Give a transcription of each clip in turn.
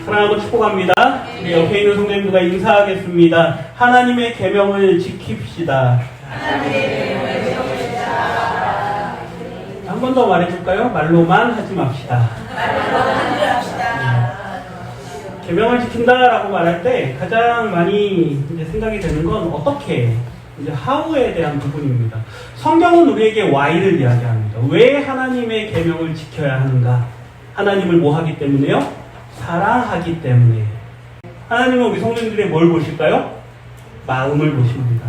사랑하고 축복합니다. 우리 옆에 있는 성도님들과 인사하겠습니다. 하나님의 계명을 지킵시다. 한 번 더 말해줄까요? 말로만 하지 맙시다. 계명을 지킨다라고 말할 때 가장 많이 이제 생각이 되는 건 어떻게, 이제 how에 대한 부분입니다. 성경은 우리에게 why를 이야기합니다. 왜 하나님의 계명을 지켜야 하는가? 하나님을 뭐 하기 때문에요? 사랑하기 때문에. 하나님은 우리 성도님들의 뭘 보실까요? 마음을 보십니다.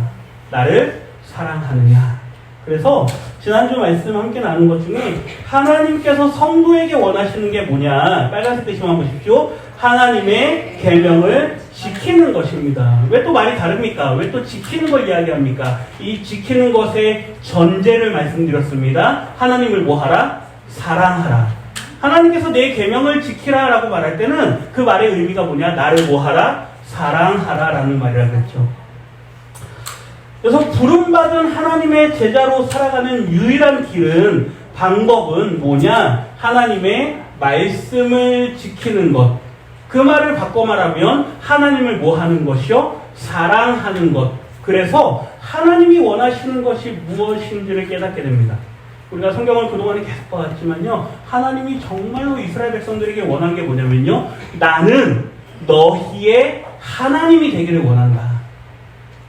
나를 사랑하느냐. 그래서 지난주 말씀 함께 나눈 것 중에 하나님께서 성도에게 원하시는 게 뭐냐, 빨간색 글씨만 보십시오. 하나님의 계명을 지키는 것입니다. 왜 또 말이 다릅니까? 왜 또 지키는 걸 이야기합니까? 이 지키는 것의 전제를 말씀드렸습니다. 하나님을 뭐하라? 사랑하라. 하나님께서 내 계명을 지키라 라고 말할 때는 그 말의 의미가 뭐냐? 나를 뭐하라? 사랑하라 라는 말이라고 했죠. 그래서 부름받은 하나님의 제자로 살아가는 유일한 길은, 방법은 뭐냐? 하나님의 말씀을 지키는 것. 그 말을 바꿔 말하면 하나님을 뭐 하는 것이요? 사랑하는 것. 그래서 하나님이 원하시는 것이 무엇인지를 깨닫게 됩니다. 우리가 성경을 그동안에 계속 봐왔지만요, 하나님이 정말로 이스라엘 백성들에게 원한 게 뭐냐면요, 나는 너희의 하나님이 되기를 원한다.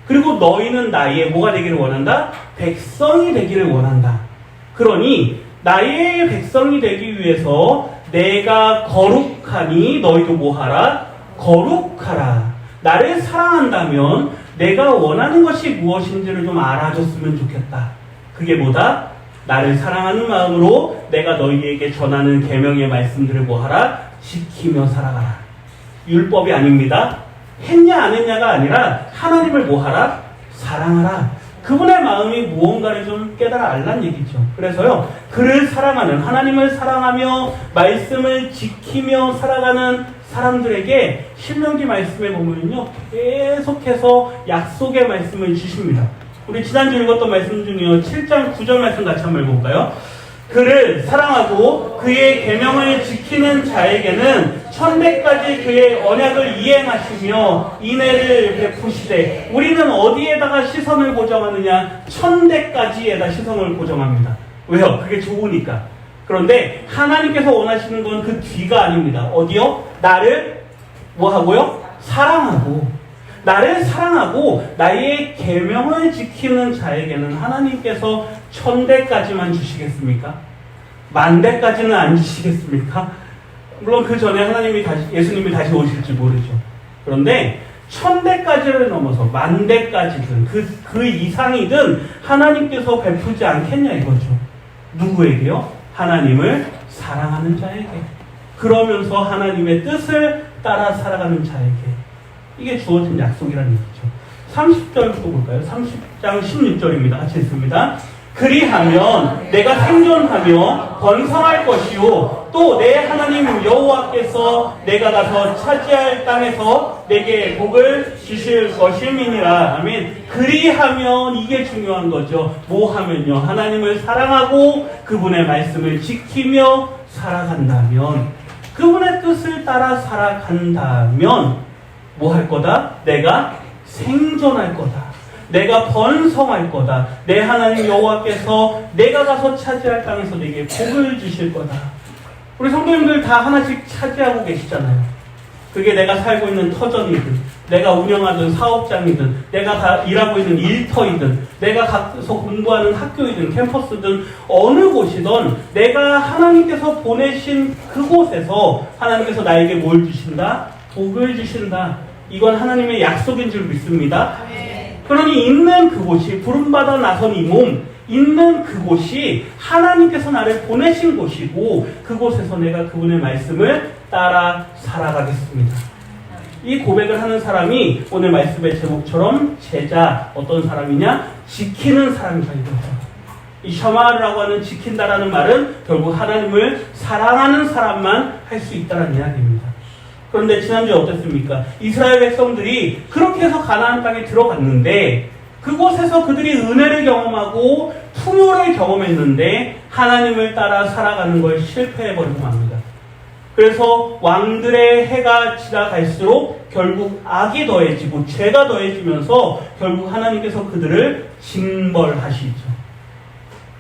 그리고 너희는 나의 뭐가 되기를 원한다? 백성이 되기를 원한다. 그러니 나의 백성이 되기 위해서 내가 거룩하니 너희도 뭐하라? 거룩하라. 나를 사랑한다면 내가 원하는 것이 무엇인지를 좀 알아줬으면 좋겠다. 그게 뭐다? 나를 사랑하는 마음으로 내가 너희에게 전하는 계명의 말씀들을 뭐하라? 지키며 살아가라. 율법이 아닙니다. 했냐 안 했냐가 아니라 하나님을 뭐하라? 사랑하라. 그분의 마음이 무언가를 좀 깨달아 알란 얘기죠. 그래서요, 그를 사랑하는, 하나님을 사랑하며 말씀을 지키며 살아가는 사람들에게 신명기 말씀에 보면요, 계속해서 약속의 말씀을 주십니다. 우리 지난주 읽었던 말씀 중에요, 7장 9절 말씀 같이 한번 읽어볼까요? 그를 사랑하고 그의 계명을 지키는 자에게는 천대까지 그의 언약을 이행하시며 인애를 베푸시되. 우리는 어디에다가 시선을 고정하느냐? 천대까지에다 시선을 고정합니다. 왜요? 그게 좋으니까. 그런데 하나님께서 원하시는 건 그 뒤가 아닙니다. 어디요? 나를 뭐 하고요? 사랑하고. 나를 사랑하고 나의 계명을 지키는 자에게는 하나님께서 천대까지만 주시겠습니까? 만대까지는 안 주시겠습니까? 물론 그 전에 예수님이 다시 오실지 모르죠. 그런데 천대까지를 넘어서 만대까지든 그 이상이든 하나님께서 베푸지 않겠냐 이거죠. 누구에게요? 하나님을 사랑하는 자에게. 그러면서 하나님의 뜻을 따라 살아가는 자에게. 이게 주어진 약속이라는 얘기죠. 30절 또 볼까요? 30장 16절입니다. 같이 읽습니다. 그리하면 내가 생존하며 번성할 것이요 또 내 하나님 여호와께서 내가 가서 차지할 땅에서 내게 복을 주실 것임이니라. 아멘. 그리하면, 이게 중요한 거죠. 뭐 하면요? 하나님을 사랑하고 그분의 말씀을 지키며 살아간다면, 그분의 뜻을 따라 살아간다면 뭐 할 거다? 내가 생존할 거다. 내가 번성할 거다. 내 하나님 여호와께서 내가 가서 차지할 땅에서 내게 복을 주실 거다. 우리 성도님들 다 하나씩 차지하고 계시잖아요. 그게 내가 살고 있는 터전이든, 내가 운영하는 사업장이든, 내가 다 일하고 있는 일터이든, 내가 가서 공부하는 학교이든 캠퍼스든 어느 곳이든 내가 하나님께서 보내신 그곳에서 하나님께서 나에게 뭘 주신다? 복을 주신다. 이건 하나님의 약속인 줄 믿습니다. 그러니 있는 그곳이, 부름받아 나선 이 몸, 있는 그곳이 하나님께서 나를 보내신 곳이고, 그곳에서 내가 그분의 말씀을 따라 살아가겠습니다. 이 고백을 하는 사람이 오늘 말씀의 제목처럼 제자, 어떤 사람이냐? 지키는 사람이다 이거죠. 이 셔마르라고 하는 지킨다라는 말은 결국 하나님을 사랑하는 사람만 할 수 있다는 이야기입니다. 그런데 지난주에 어땠습니까? 이스라엘 백성들이 그렇게 해서 가나안 땅에 들어갔는데 그곳에서 그들이 은혜를 경험하고 풍요를 경험했는데 하나님을 따라 살아가는 걸 실패해버리고 맙니다. 그래서 왕들의 해가 지나갈수록 결국 악이 더해지고 죄가 더해지면서 결국 하나님께서 그들을 징벌하시죠.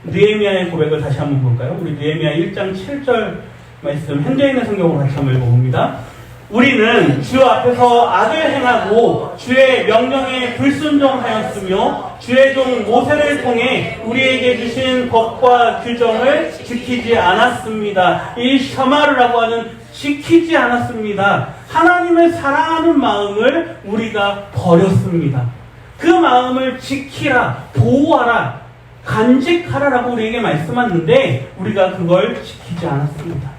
느헤미야의 고백을 다시 한번 볼까요? 우리 느헤미야 1장 7절 말씀 현재 있는 성경으로 같이 한번 읽어봅니다. 우리는 주 앞에서 악을 행하고 주의 명령에 불순종하였으며 주의 종 모세를 통해 우리에게 주신 법과 규정을 지키지 않았습니다. 이 샤마르라고 하는 지키지 않았습니다. 하나님을 사랑하는 마음을 우리가 버렸습니다. 그 마음을 지키라, 보호하라, 간직하라라고 우리에게 말씀하는데 우리가 그걸 지키지 않았습니다.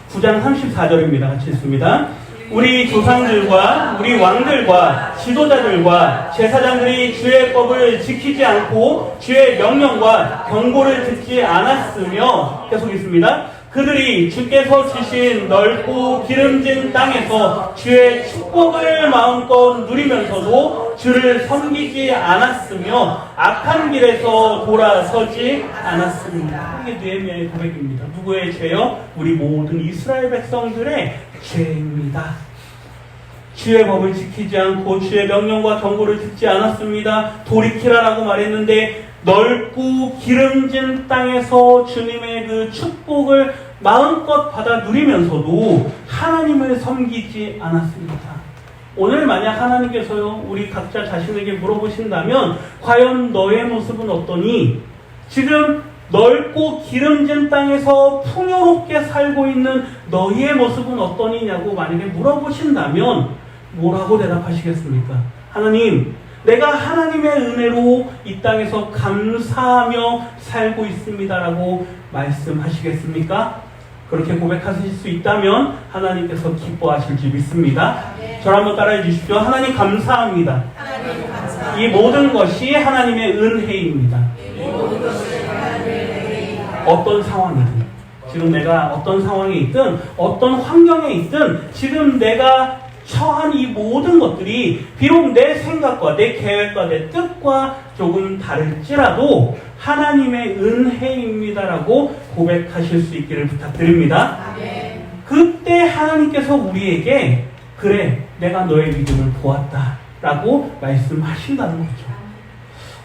9장 34절입니다. 같이 읽습니다. 우리 조상들과 우리 왕들과 지도자들과 제사장들이 주의 법을 지키지 않고 주의 명령과 경고를 듣지 않았으며 계속 있습니다. 그들이 주께서 주신 넓고 기름진 땅에서 주의 축복을 마음껏 누리면서도 주를 섬기지 않았으며 악한 길에서 돌아서지 않았습니다. 이게 느헤미야의 고백입니다. 누구의 죄요? 우리 모든 이스라엘 백성들의 죄입니다. 주의 법을 지키지 않고 주의 명령과 경고를 듣지 않았습니다. 돌이키라라고 말했는데 넓고 기름진 땅에서 주님의 그 축복을 마음껏 받아 누리면서도 하나님을 섬기지 않았습니다. 오늘 만약 하나님께서요 우리 각자 자신에게 물어보신다면 과연 너의 모습은 어떠니? 지금 넓고 기름진 땅에서 풍요롭게 살고 있는 너희의 모습은 어떠니냐고 만약에 물어보신다면 뭐라고 대답하시겠습니까? 하나님, 내가 하나님의 은혜로 이 땅에서 감사하며 살고 있습니다라고 말씀하시겠습니까? 그렇게 고백하실 수 있다면 하나님께서 기뻐하실 줄 믿습니다. 저를 한번 따라해 주십시오. 하나님 감사합니다. 이 모든 것이 하나님의 은혜입니다. 어떤 상황이든, 지금 내가 어떤 상황에 있든 어떤 환경에 있든 지금 내가 처한 이 모든 것들이 비록 내 생각과 내 계획과 내 뜻과 조금 다를지라도 하나님의 은혜입니다라고 고백하실 수 있기를 부탁드립니다. 그때 하나님께서 우리에게 그래, 내가 너의 믿음을 보았다라고 말씀하신다는 거죠.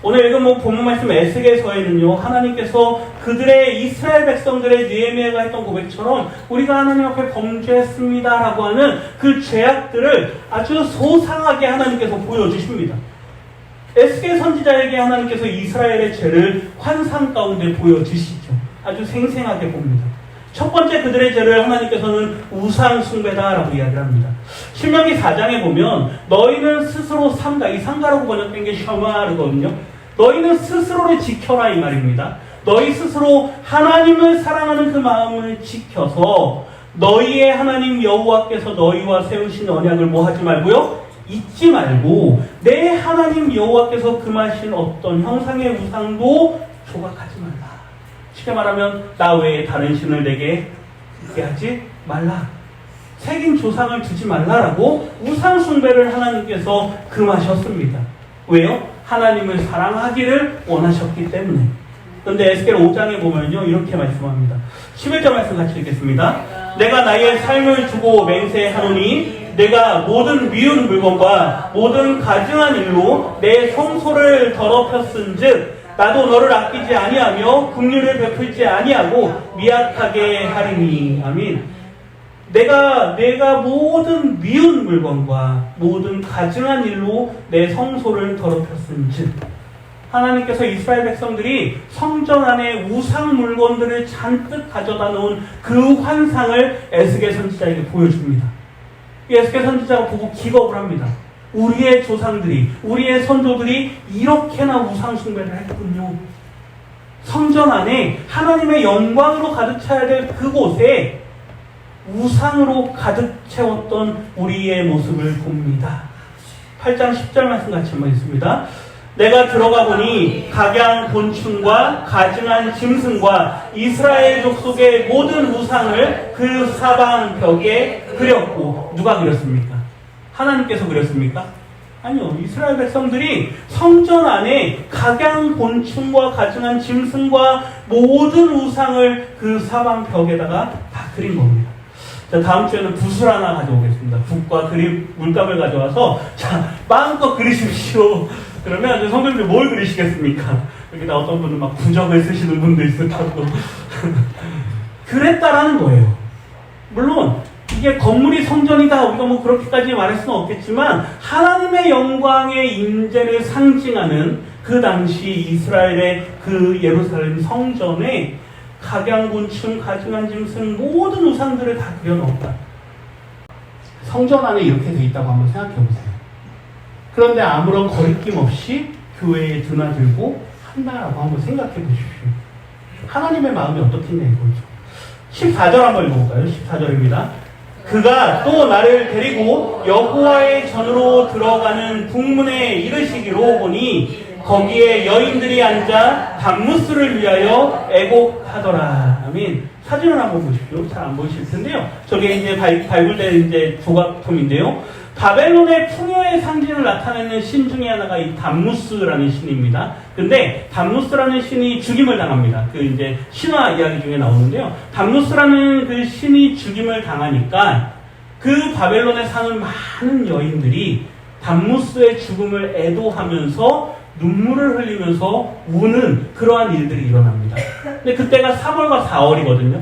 오늘 읽은 본문 말씀 에스겔서에는요, 하나님께서 그들의 이스라엘 백성들의 느헤미야가 했던 고백처럼 우리가 하나님 앞에 범죄했습니다라고 하는 그 죄악들을 아주 소상하게 하나님께서 보여주십니다. 에스겔 선지자에게 하나님께서 이스라엘의 죄를 환상 가운데 보여주시죠. 아주 생생하게 봅니다. 첫 번째 그들의 죄를 하나님께서는 우상 숭배다라고 이야기를 합니다. 신명기 4장에 보면 너희는 스스로 삼가, 이 삼가라고 번역된 게 셔마르거든요. 너희는 스스로를 지켜라 이 말입니다. 너희 스스로 하나님을 사랑하는 그 마음을 지켜서 너희의 하나님 여호와께서 너희와 세우신 언약을 뭐 하지 말고요? 잊지 말고 내 하나님 여호와께서 금하신 어떤 형상의 우상도 조각하지 말라. 쉽게 말하면 나 외에 다른 신을 내게 있게 하지 말라. 새긴 조상을 두지 말라라고 우상 숭배를 하나님께서 금하셨습니다. 왜요? 하나님을 사랑하기를 원하셨기 때문에. 그런데 에스겔 5장에 보면요 이렇게 말씀합니다. 11절 말씀 같이 읽겠습니다. 내가 나의 삶을 두고 맹세하노니 내가 모든 미운 물건과 모든 가증한 일로 내 성소를 더럽혔은즉 나도 너를 아끼지 아니하며 긍휼을 베풀지 아니하고 미약하게 하리니. 아멘. 내가 모든 미운 물건과 모든 가증한 일로 내 성소를 더럽혔은즉, 하나님께서 이스라엘 백성들이 성전 안에 우상 물건들을 잔뜩 가져다 놓은 그 환상을 에스겔 선지자에게 보여줍니다. 에스겔 선지자가 보고 기겁을 합니다. 우리의 조상들이, 우리의 선조들이 이렇게나 우상 숭배를 했군요. 성전 안에 하나님의 영광으로 가득 차야 될 그곳에 우상으로 가득 채웠던 우리의 모습을 봅니다. 8장 10절 말씀 같이 한번 읽습니다. 내가 들어가 보니 각양 곤충과 가증한 짐승과 이스라엘 족속의 모든 우상을 그 사방 벽에 그렸고. 누가 그렸습니까? 하나님께서 그렸습니까? 아니요. 이스라엘 백성들이 성전 안에 각양 곤충과 가증한 짐승과 모든 우상을 그 사방 벽에다가 다 그린 겁니다. 자, 다음 주에는 붓을 하나 가져오겠습니다. 붓과 물감을 가져와서 자, 마음껏 그리십시오. 그러면 이제 성도님들 뭘 그리시겠습니까? 여기다 어떤 분은 막 부적을 쓰시는 분도 있을 거고 그랬다라는 거예요. 물론 이게 건물이 성전이다 우리가 뭐 그렇게까지 말할 수는 없겠지만 하나님의 영광의 임재를 상징하는 그 당시 이스라엘의 그 예루살렘 성전에 각양곤충, 가증한짐승 모든 우상들을 다 그려놓았다. 성전 안에 이렇게 돼 있다고 한번 생각해 보세요. 그런데 아무런 거리낌 없이 교회에 드나들고 한다라고 한번 생각해 보십시오. 하나님의 마음이 어떻겠냐 이거죠. 14절 한번 읽어볼까요? 14절입니다. 그가 또 나를 데리고 여호와의 전으로 들어가는 북문에 이르시기로 보니 거기에 여인들이 앉아 단무스를 위하여 애곡하더라. 아멘. 사진을 한번 보십시오. 잘 안 보이실 텐데요. 저게 이제 발굴된 이제 조각품인데요. 바벨론의 풍요의 상징을 나타내는 신 중에 하나가 이 단무스라는 신입니다. 근데 단무스라는 신이 죽임을 당합니다. 그 이제 신화 이야기 중에 나오는데요. 단무스라는 그 신이 죽임을 당하니까 그 바벨론에 사는 많은 여인들이 단무스의 죽음을 애도하면서 눈물을 흘리면서 우는 그러한 일들이 일어납니다. 근데 그때가 3월과 4월이거든요.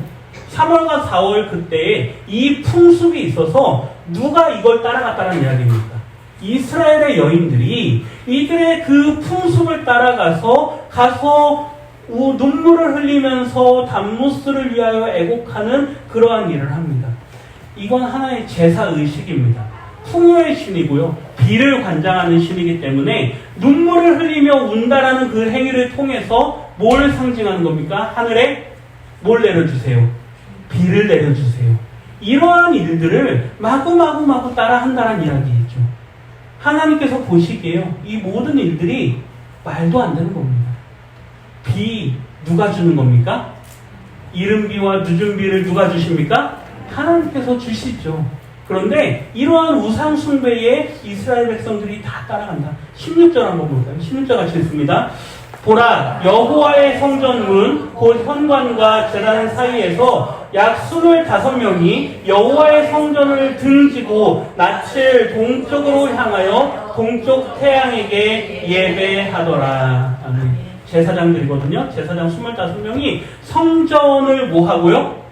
3월과 4월 그때에 이 풍습이 있어서 누가 이걸 따라갔다는 이야기입니다. 이스라엘의 여인들이 이들의 그 풍습을 따라가서 눈물을 흘리면서 단무스를 위하여 애곡하는 그러한 일을 합니다. 이건 하나의 제사의식입니다. 풍요의 신이고요. 비를 관장하는 신이기 때문에 눈물을 흘리며 운다라는 그 행위를 통해서 뭘 상징하는 겁니까? 하늘에 뭘 내려주세요? 비를 내려주세요. 이러한 일들을 마구 따라한다는 이야기죠. 하나님께서 보시기에요. 이 모든 일들이 말도 안 되는 겁니다. 비 누가 주는 겁니까? 이른 비와 늦은 비를 누가 주십니까? 하나님께서 주시죠. 그런데 이러한 우상 숭배에 이스라엘 백성들이 다 따라간다. 16절 한번 볼까요? 16절 같이 읽습니다. 보라, 여호와의 성전문 곧 현관과 제단 사이에서 약 25명이 여호와의 성전을 등지고 낯을 동쪽으로 향하여 동쪽 태양에게 예배하더라. 아멘. 제사장들이거든요. 제사장 25명이 성전을 뭐 하고요?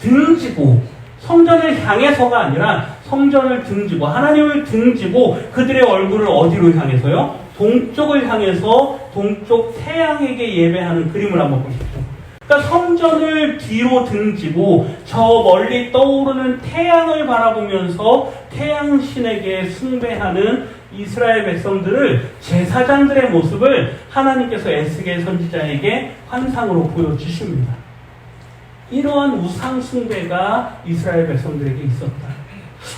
등지고, 성전을 향해서가 아니라 성전을 등지고, 하나님을 등지고 그들의 얼굴을 어디로 향해서요? 동쪽을 향해서 동쪽 태양에게 예배하는 그림을 한번 보십시오. 그러니까 성전을 뒤로 등지고 저 멀리 떠오르는 태양을 바라보면서 태양신에게 숭배하는 이스라엘 백성들을, 제사장들의 모습을 하나님께서 에스겔 선지자에게 환상으로 보여주십니다. 이러한 우상 숭배가 이스라엘 백성들에게 있었다.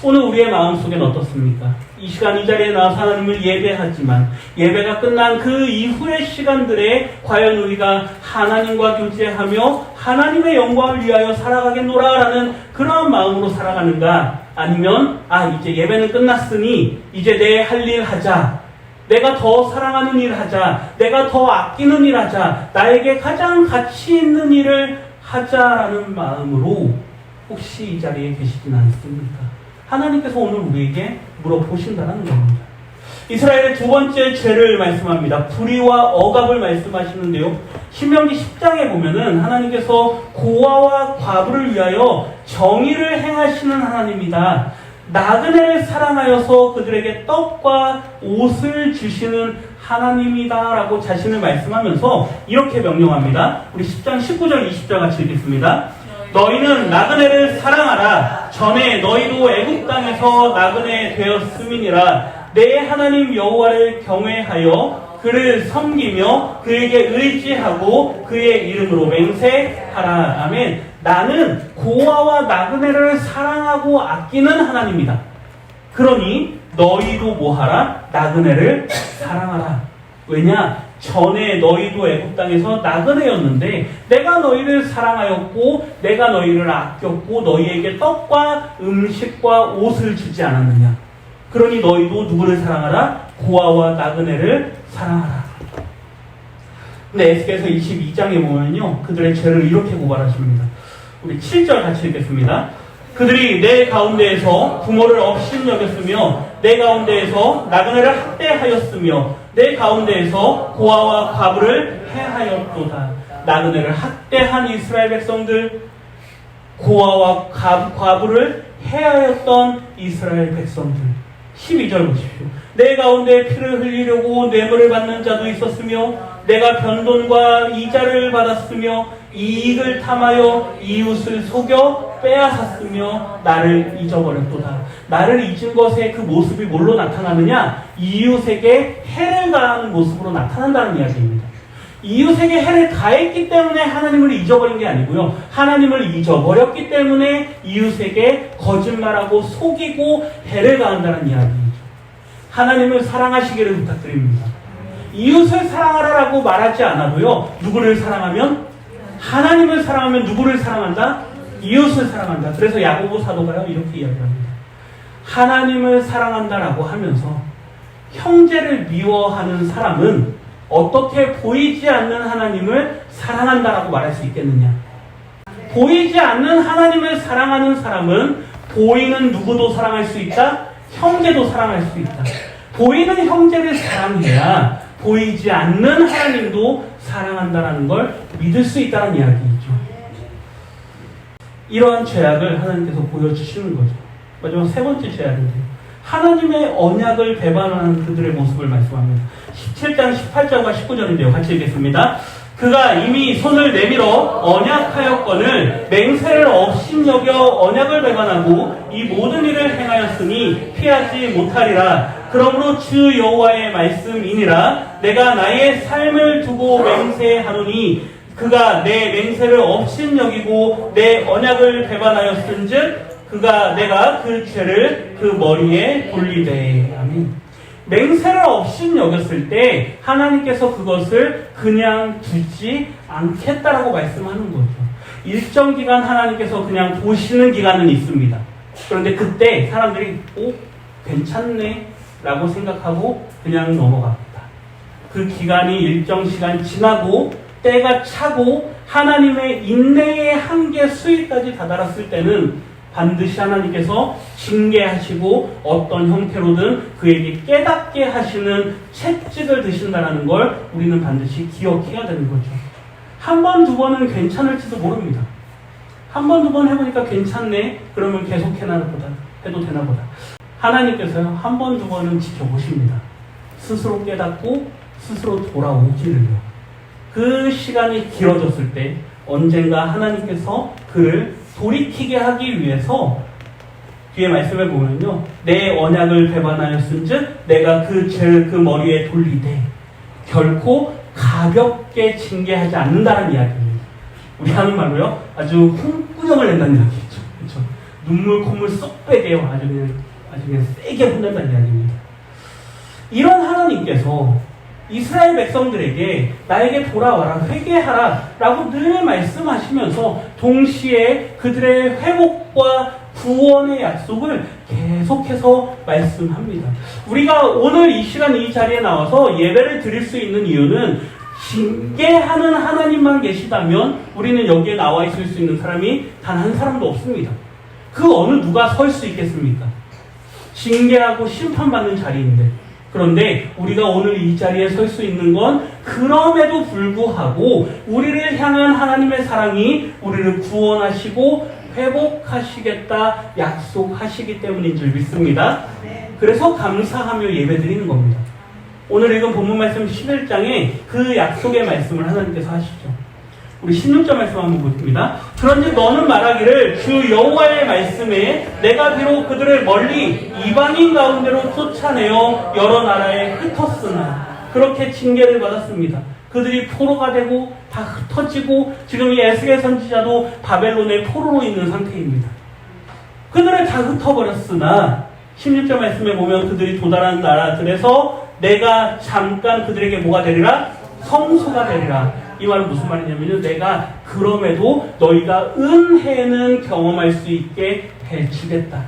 오늘 우리의 마음속엔 어떻습니까? 이 시간 이 자리에 나와서 하나님을 예배하지만 예배가 끝난 그 이후의 시간들에 과연 우리가 하나님과 교제하며 하나님의 영광을 위하여 살아가겠노라라는 그러한 마음으로 살아가는가? 아니면 이제 예배는 끝났으니 이제 내 할 일 하자, 내가 더 사랑하는 일 하자, 내가 더 아끼는 일 하자, 나에게 가장 가치 있는 일을 하자라는 마음으로 혹시 이 자리에 계시진 않습니까? 하나님께서 오늘 우리에게 물어보신다는 겁니다. 이스라엘의 두 번째 죄를 말씀합니다. 불의와 억압을 말씀하시는데요. 신명기 10장에 보면은 하나님께서 고아와 과부를 위하여 정의를 행하시는 하나님이다. 나그네를 사랑하여서 그들에게 떡과 옷을 주시는 하나님이다라고 자신을 말씀하면서 이렇게 명령합니다. 우리 10장 19절 20절 같이 읽겠습니다. 너희는 나그네를 사랑하라. 전에 너희도 애굽 땅에서 나그네 되었음이니라. 내 하나님 여호와를 경외하여 그를 섬기며 그에게 의지하고 그의 이름으로 맹세하라. 아멘. 나는 고아와 나그네를 사랑하고 아끼는 하나님이다. 그러니 너희도 뭐하라? 나그네를 사랑하라. 왜냐? 전에 너희도 애굽 땅에서 나그네였는데 내가 너희를 사랑하였고 내가 너희를 아꼈고 너희에게 떡과 음식과 옷을 주지 않았느냐. 그러니 너희도 누구를 사랑하라? 고아와 나그네를 사랑하라. 근데 에스겔서 22장에 보면요, 그들의 죄를 이렇게 고발하십니다. 우리 7절 같이 읽겠습니다. 그들이 내 가운데에서 부모를 업신여겼으며 내 가운데에서 나그네를 학대하였으며 내 가운데에서 고아와 과부를 해하였도다. 나그네를 학대한 이스라엘 백성들, 고아와 과부를 해하였던 이스라엘 백성들. 12절 보십시오. 내 가운데 피를 흘리려고 뇌물을 받는 자도 있었으며 내가 변돈과 이자를 받았으며 이익을 탐하여 이웃을 속여 빼앗았으며 나를 잊어버렸도다. 나를 잊은 것의 그 모습이 뭘로 나타나느냐? 이웃에게 해를 가하는 모습으로 나타난다는 이야기입니다. 이웃에게 해를 가했기 때문에 하나님을 잊어버린 게 아니고요. 하나님을 잊어버렸기 때문에 이웃에게 거짓말하고 속이고 해를 가한다는 이야기이죠. 하나님을 사랑하시기를 부탁드립니다. 이웃을 사랑하라라고 말하지 않아도요. 누구를 사랑하면? 하나님을 사랑하면 누구를 사랑한다? 이웃을 사랑한다. 그래서 야고보 사도가요. 이렇게 이야기합니다. 하나님을 사랑한다라고 하면서 형제를 미워하는 사람은 어떻게 보이지 않는 하나님을 사랑한다라고 말할 수 있겠느냐? 보이지 않는 하나님을 사랑하는 사람은 보이는 누구도 사랑할 수 있다? 형제도 사랑할 수 있다. 보이는 형제를 사랑해야 보이지 않는 하나님도 사랑한다라는 걸 믿을 수 있다는 이야기이죠. 이러한 죄악을 하나님께서 보여주시는 거죠. 마지막 세 번째 죄악인데요. 하나님의 언약을 배반하는 그들의 모습을 말씀합니다. 17장 18절과 19절인데요. 같이 읽겠습니다. 그가 이미 손을 내밀어 언약하였거늘 맹세를 업신여겨 언약을 배반하고 이 모든 일을 행하였으니 피하지 못하리라. 그러므로 주 여호와의 말씀이니라. 내가 나의 삶을 두고 맹세하노니 그가 내 맹세를 업신여기고 내 언약을 배반하였은즉 내가 그 죄를 그 머리에 돌리되. 아멘. 맹세를 업신여겼을 때 하나님께서 그것을 그냥 두지 않겠다라고 말씀하는 거죠. 일정 기간 하나님께서 그냥 보시는 기간은 있습니다. 그런데 그때 사람들이 괜찮네 라고 생각하고 그냥 넘어갑니다. 그 기간이 일정 시간 지나고 때가 차고 하나님의 인내의 한계 수위까지 다다랐을 때는 반드시 하나님께서 징계하시고 어떤 형태로든 그에게 깨닫게 하시는 채찍을 드신다는 걸 우리는 반드시 기억해야 되는 거죠. 한 번, 두 번은 괜찮을지도 모릅니다. 한 번, 두 번 해보니까 괜찮네? 그러면 계속 해도 되나 보다. 하나님께서요, 한 번, 두 번은 지켜보십니다. 스스로 깨닫고 스스로 돌아오기를요. 그 시간이 길어졌을 때 언젠가 하나님께서 그를 돌이키게 하기 위해서 뒤에 말씀을 보면요. 내 언약을 배반하였은즉 내가 그 죄를 그 머리에 돌리되 결코 가볍게 징계하지 않는다는 이야기입니다. 우리 하는 말로요. 아주 훈구형을 낸다는 이야기죠. 그렇죠? 눈물 콧물 쏙 빼게요. 아주 그냥 세게 혼낸다는 이야기입니다. 이런 하나님께서 이스라엘 백성들에게 나에게 돌아와라, 회개하라 라고 늘 말씀하시면서 동시에 그들의 회복과 구원의 약속을 계속해서 말씀합니다. 우리가 오늘 이 시간 이 자리에 나와서 예배를 드릴 수 있는 이유는 징계하는 하나님만 계시다면 우리는 여기에 나와 있을 수 있는 사람이 단 한 사람도 없습니다. 그 어느 누가 설 수 있겠습니까? 징계하고 심판받는 자리인데. 그런데 우리가 오늘 이 자리에 설 수 있는 건 그럼에도 불구하고 우리를 향한 하나님의 사랑이 우리를 구원하시고 회복하시겠다 약속하시기 때문인 줄 믿습니다. 그래서 감사하며 예배드리는 겁니다. 오늘 읽은 본문 말씀 11장에 그 약속의 말씀을 하나님께서 하시죠. 우리 16절 말씀 한번 보십니다. 그런즉 너는 말하기를 주 여호와의 말씀에 내가 비록 그들을 멀리 이방인 가운데로 쫓아내어 여러 나라에 흩었으나 그렇게 징계를 받았습니다. 그들이 포로가 되고 다 흩어지고 지금 이 에스겔 선지자도 바벨론의 포로로 있는 상태입니다. 그들을 다 흩어버렸으나 16절 말씀에 보면 그들이 도달한 나라들에서 내가 잠깐 그들에게 뭐가 되리라? 성소가 되리라. 이 말은 무슨 말이냐면요. 내가 그럼에도 너희가 은혜는 경험할 수 있게 해주겠다.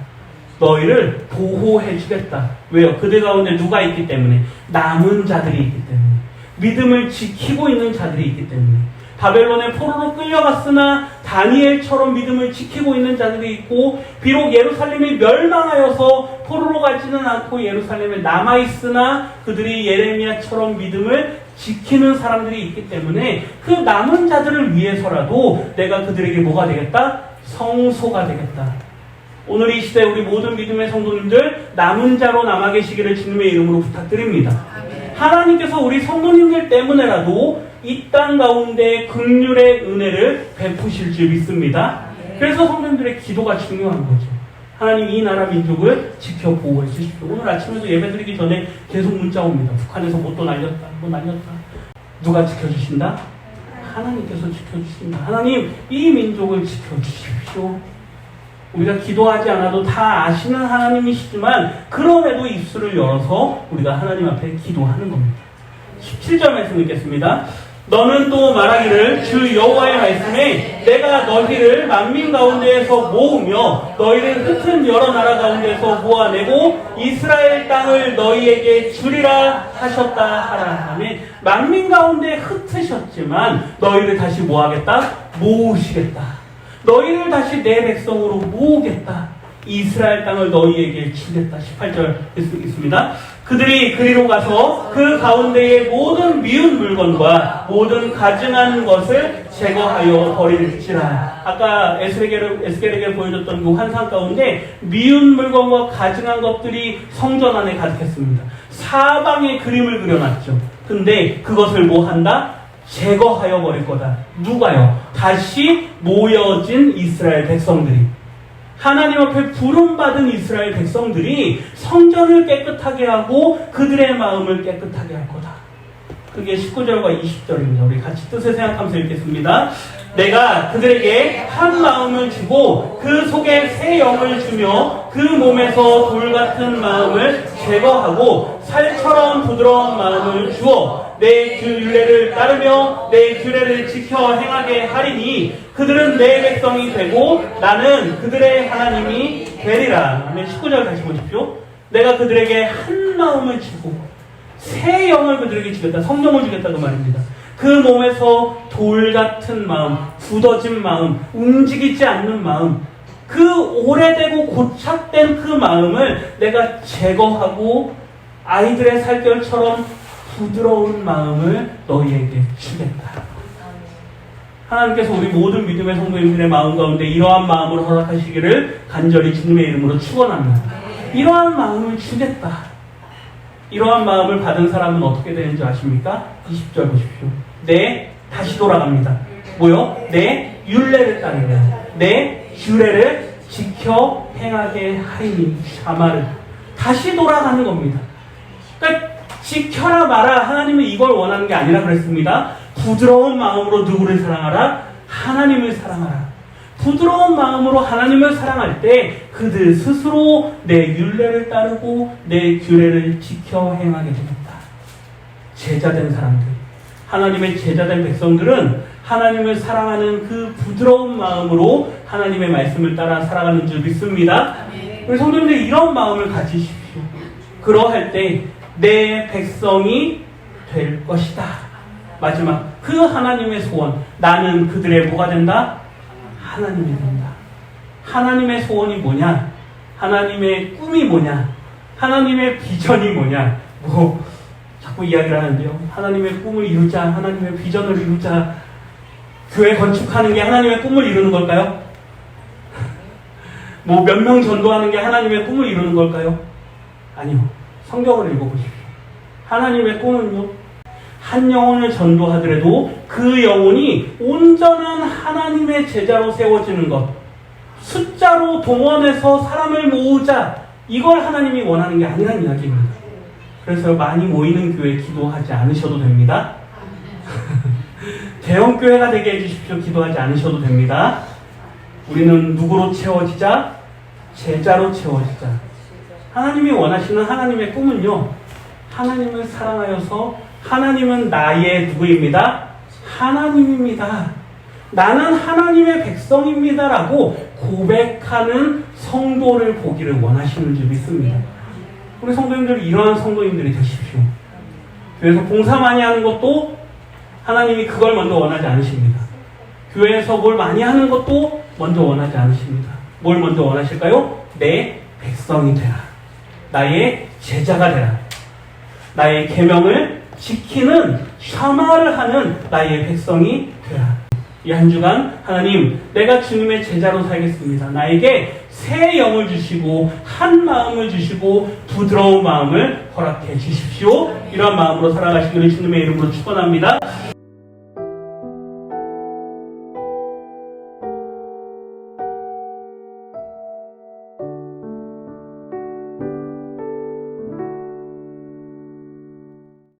너희를 보호해주겠다. 왜요? 그들 가운데 누가 있기 때문에? 남은 자들이 있기 때문에. 믿음을 지키고 있는 자들이 있기 때문에. 바벨론의 포로로 끌려갔으나 다니엘처럼 믿음을 지키고 있는 자들이 있고, 비록 예루살렘이 멸망하여서 포로로 가지는 않고 예루살렘에 남아있으나 그들이 예레미야처럼 믿음을 지키는 사람들이 있기 때문에 그 남은 자들을 위해서라도 내가 그들에게 뭐가 되겠다? 성소가 되겠다. 오늘 이 시대 우리 모든 믿음의 성도님들 남은 자로 남아 계시기를 주님의 이름으로 부탁드립니다. 하나님께서 우리 성도님들 때문에라도 이 땅 가운데 긍휼의 은혜를 베푸실 줄 믿습니다. 그래서 성도님들의 기도가 중요한 거죠. 하나님 이 나라 민족을 지켜 보호해 주십시오. 오늘 아침에도 예배드리기 전에 계속 문자 옵니다. 북한에서 뭐 또 날렸다, 뭐 날렸다. 누가 지켜주신다? 하나님께서 지켜주신다. 하나님 이 민족을 지켜주십시오. 우리가 기도하지 않아도 다 아시는 하나님이시지만 그럼에도 입술을 열어서 우리가 하나님 앞에 기도하는 겁니다. 17절 말씀 읽겠습니다. 너는 또 말하기를 주 여호와의 말씀에 내가 너희를 만민 가운데에서 모으며 너희를 흩은 여러 나라 가운데에서 모아내고 이스라엘 땅을 너희에게 주리라 하셨다 하라. 아멘. 만민 가운데 흩으셨지만 너희를 다시 뭐하겠다? 모으시겠다. 너희를 다시 내 백성으로 모으겠다. 이스라엘 땅을 너희에게 주겠다. 18절 있습니다. 그들이 그리로 가서 그 가운데의 모든 미운 물건과 모든 가증한 것을 제거하여 버릴지라. 아까 에스겔에게 보여줬던 그 환상 가운데 미운 물건과 가증한 것들이 성전 안에 가득했습니다. 사방에 그림을 그려놨죠. 근데 그것을 뭐 한다? 제거하여 버릴 거다. 누가요? 다시 모여진 이스라엘 백성들이. 하나님 앞에 부름받은 이스라엘 백성들이 성전을 깨끗하게 하고 그들의 마음을 깨끗하게 할 거다. 그게 19절과 20절입니다. 우리 같이 뜻을 생각하면서 읽겠습니다. 내가 그들에게 한 마음을 주고 그 속에 새 영을 주며 그 몸에서 돌 같은 마음을 제거하고 살처럼 부드러운 마음을 주어 내 율례를 따르며 내 규례를 지켜 행하게 하리니 그들은 내 백성이 되고 나는 그들의 하나님이 되리라. 19절 다시 보십시오. 내가 그들에게 한 마음을 주고 새 영을 그들에게 주겠다. 성령을 주겠다 그 말입니다. 그 몸에서 돌 같은 마음, 굳어진 마음, 움직이지 않는 마음, 그 오래되고 고착된 그 마음을 내가 제거하고 아이들의 살결처럼 부드러운 마음을 너희에게 주겠다. 하나님께서 우리 모든 믿음의 성도님들의 마음 가운데 이러한 마음을 허락하시기를 간절히 주님의 이름으로 축원합니다. 이러한 마음을 주겠다. 이러한 마음을 받은 사람은 어떻게 되는지 아십니까? 20절 보십시오. 다시 돌아갑니다. 뭐요? 내 율례를 따르라. 내 규례를 지켜 행하게 하리니. 샤마르. 다시 돌아가는 겁니다. 그러니까 지켜라 마라. 하나님은 이걸 원하는 게 아니라 그랬습니다. 부드러운 마음으로 누구를 사랑하라? 하나님을 사랑하라. 부드러운 마음으로 하나님을 사랑할 때 그들 스스로 내 율례를 따르고 내 규례를 지켜 행하게 됩니다. 제자된 사람들, 하나님의 제자된 백성들은 하나님을 사랑하는 그 부드러운 마음으로 하나님의 말씀을 따라 살아가는 줄 믿습니다. 우리 성도님들 이런 마음을 가지십시오. 그러할 때 내 백성이 될 것이다. 마지막 그 하나님의 소원, 나는 그들의 뭐가 된다? 하나님이 된다. 하나님의 소원이 뭐냐? 하나님의 꿈이 뭐냐? 하나님의 비전이 뭐냐? 자꾸 이야기를 하는데요. 하나님의 꿈을 이루자, 하나님의 비전을 이루자. 교회 건축하는 게 하나님의 꿈을 이루는 걸까요? 몇 명 전도하는 게 하나님의 꿈을 이루는 걸까요? 아니요. 성경을 읽어보십시오. 하나님의 꿈은요, 한 영혼을 전도하더라도 그 영혼이 온전한 하나님의 제자로 세워지는 것, 숫자로 동원해서 사람을 모으자, 이걸 하나님이 원하는 게 아니라는 이야기입니다. 그래서 많이 모이는 교회 기도하지 않으셔도 됩니다. 대형교회가 되게 해주십시오. 기도하지 않으셔도 됩니다. 우리는 누구로 채워지자? 제자로 채워지자. 하나님이 원하시는 하나님의 꿈은요, 하나님을 사랑하여서 하나님은 나의 누구입니다? 하나님입니다. 나는 하나님의 백성입니다 라고 고백하는 성도를 보기를 원하시는 줄 믿습니다. 우리 성도님들이 이러한 성도님들이 되십시오. 교회에서 봉사 많이 하는 것도 하나님이 그걸 먼저 원하지 않으십니다. 교회에서 뭘 많이 하는 것도 먼저 원하지 않으십니다. 뭘 먼저 원하실까요? 내 백성이 되라. 나의 제자가 되라. 나의 계명을 지키는 샤마를 하는 나의 백성이 되라. 이 한 주간 하나님, 내가 주님의 제자로 살겠습니다. 나에게 새 영을 주시고 한 마음을 주시고 부드러운 마음을 허락해 주십시오. 이런 마음으로 살아가시기를 주님의 이름으로 축원합니다.